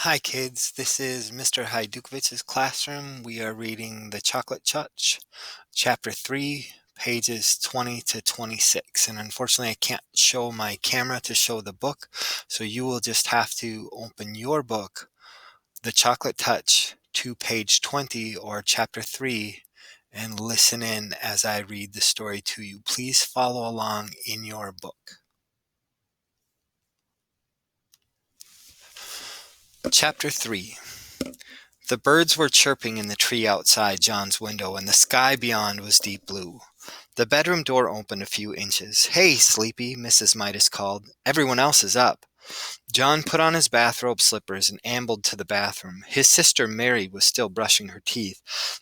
Hi, kids. This is Mr. Hajdukovich's classroom. We are reading The Chocolate Church, Chapter 3, pages 20 to 26. And unfortunately, I can't show my camera to show the book, so you will just have to open your book, The Chocolate Touch, to page 20 or Chapter 3, and listen in as I read the story to you. Please follow along in your book. Chapter 3. The birds were chirping in the tree outside John's window, and the sky beyond was deep blue. The bedroom door opened a few inches. "Hey, Sleepy," Mrs. Midas called. "Everyone else is up." John put on his bathrobe slippers and ambled to the bathroom. His sister Mary was still brushing her teeth,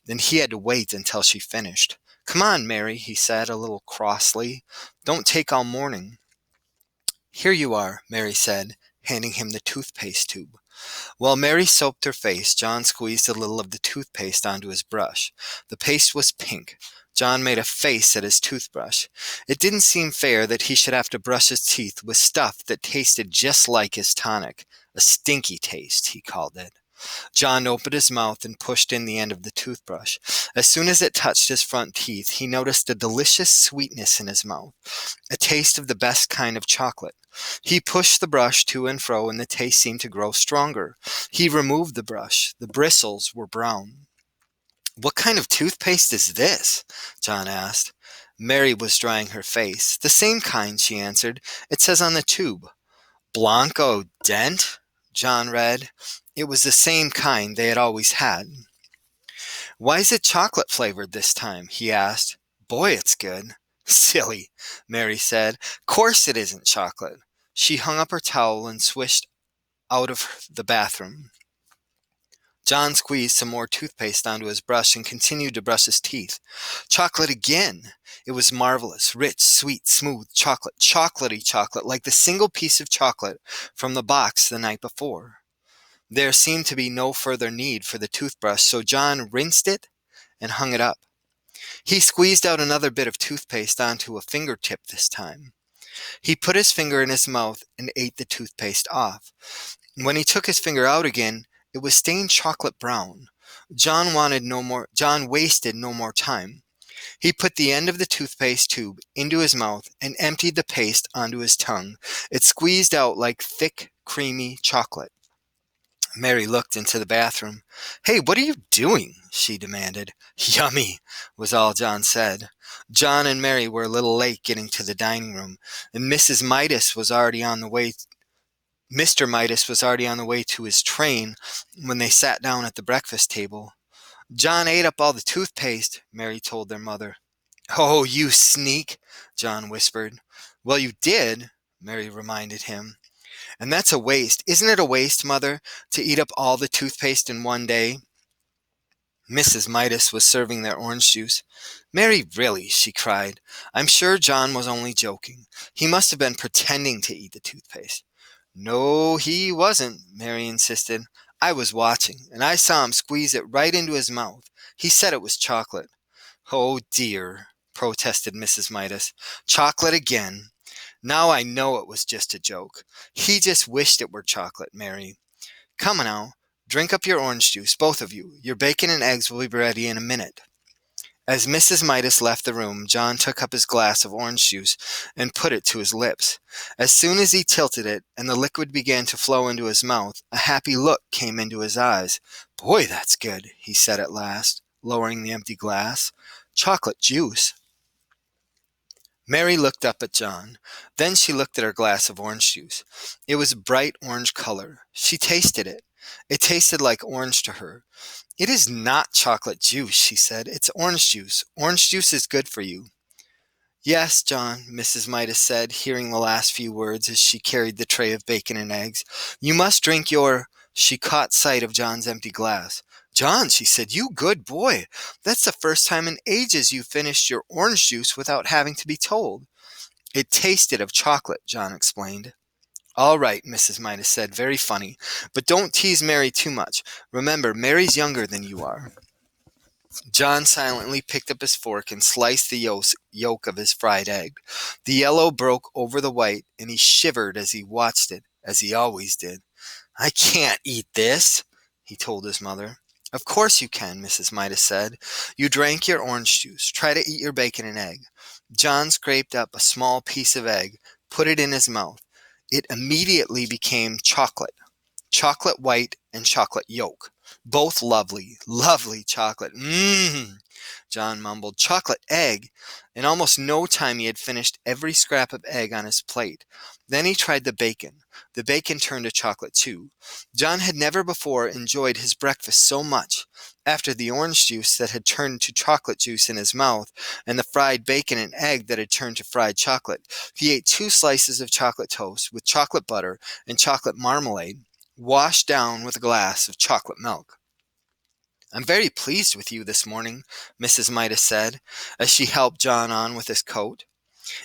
and he had to wait until she finished. "Come on, Mary," he said a little crossly. "Don't take all morning." "Here you are," Mary said, handing him the toothpaste tube. While Mary soaped her face, John squeezed a little of the toothpaste onto his brush. The paste was pink. John made a face at his toothbrush. It didn't seem fair that he should have to brush his teeth with stuff that tasted just like his tonic. A stinky taste, he called it. John opened his mouth and pushed in the end of the toothbrush. As soon as it touched his front teeth, he noticed a delicious sweetness in his mouth, a taste of the best kind of chocolate. He pushed the brush to and fro, and the taste seemed to grow stronger. He removed the brush. The bristles were brown. "What kind of toothpaste is this?" John asked. Mary was drying her face. "The same kind," she answered. "It says on the tube, Blanco Dent," John read. It was the same kind they had always had. "Why is it chocolate flavored this time?" he asked. "Boy, it's good." "Silly," Mary said. "Course it isn't chocolate." She hung up her towel and swished out of the bathroom. John squeezed some more toothpaste onto his brush and continued to brush his teeth. Chocolate again! It was marvelous, rich, sweet, smooth chocolate, chocolatey chocolate, like the single piece of chocolate from the box the night before. There seemed to be no further need for the toothbrush, so John rinsed it and hung it up. He squeezed out another bit of toothpaste onto a fingertip this time. He put his finger in his mouth and ate the toothpaste off. When he took his finger out again, it was stained chocolate brown. John wasted no more time. He put the end of the toothpaste tube into his mouth and emptied the paste onto his tongue. It squeezed out like thick, creamy chocolate. Mary looked into the bathroom. "Hey, what are you doing?" she demanded. "Yummy," was all John said. John and Mary were a little late getting to the dining room, and Mr. Midas was already on the way to his train when they sat down at the breakfast table. "John ate up all the toothpaste," Mary told their mother. "Oh, you sneak," John whispered. "Well, you did," Mary reminded him. "And that's a waste. Isn't it a waste, Mother, to eat up all the toothpaste in one day?" Mrs. Midas was serving their orange juice. "Mary, really," she cried. "I'm sure John was only joking. He must have been pretending to eat the toothpaste." "No, he wasn't," Mary insisted. "I was watching, and I saw him squeeze it right into his mouth. He said it was chocolate." "Oh, dear," protested Mrs. Midas. "Chocolate again. Now I know it was just a joke. He just wished it were chocolate, Mary. Come now, drink up your orange juice, both of you. Your bacon and eggs will be ready in a minute." As Mrs. Midas left the room, John took up his glass of orange juice and put it to his lips. As soon as he tilted it and the liquid began to flow into his mouth, a happy look came into his eyes. "Boy, that's good," he said at last, lowering the empty glass. "Chocolate juice." Mary looked up at John. Then she looked at her glass of orange juice. It was bright orange color. She tasted it. It tasted like orange to her. "It is not chocolate juice," she said. "It's orange juice. Orange juice is good for you." "Yes, John," Mrs. Midas said, hearing the last few words as she carried the tray of bacon and eggs. "You must drink your—" She caught sight of John's empty glass. "John," she said, "you good boy. That's the first time in ages you've finished your orange juice without having to be told." "It tasted of chocolate," John explained. "All right," Mrs. Midas said, "very funny. But don't tease Mary too much. Remember, Mary's younger than you are." John silently picked up his fork and sliced the yolk of his fried egg. The yellow broke over the white, and he shivered as he watched it, as he always did. "I can't eat this," he told his mother. "Of course you can," Mrs. Midas said. "You drank your orange juice. Try to eat your bacon and egg." John scraped up a small piece of egg, put it in his mouth. It immediately became chocolate. Chocolate white and chocolate yolk. Both lovely, lovely chocolate. Mmm, John mumbled. Chocolate egg. In almost no time he had finished every scrap of egg on his plate. Then he tried the bacon. The bacon turned to chocolate too. John had never before enjoyed his breakfast so much. After the orange juice that had turned to chocolate juice in his mouth, and the fried bacon and egg that had turned to fried chocolate, he ate 2 slices of chocolate toast with chocolate butter and chocolate marmalade, washed down with a glass of chocolate milk. "I'm very pleased with you this morning," Mrs. Midas said, as she helped John on with his coat.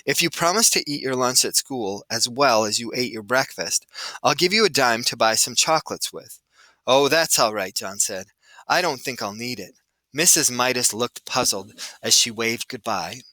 "If you promise to eat your lunch at school as well as you ate your breakfast, I'll give you a dime to buy some chocolates with." "Oh, that's all right," John said. "I don't think I'll need it." Mrs. Midas looked puzzled as she waved goodbye.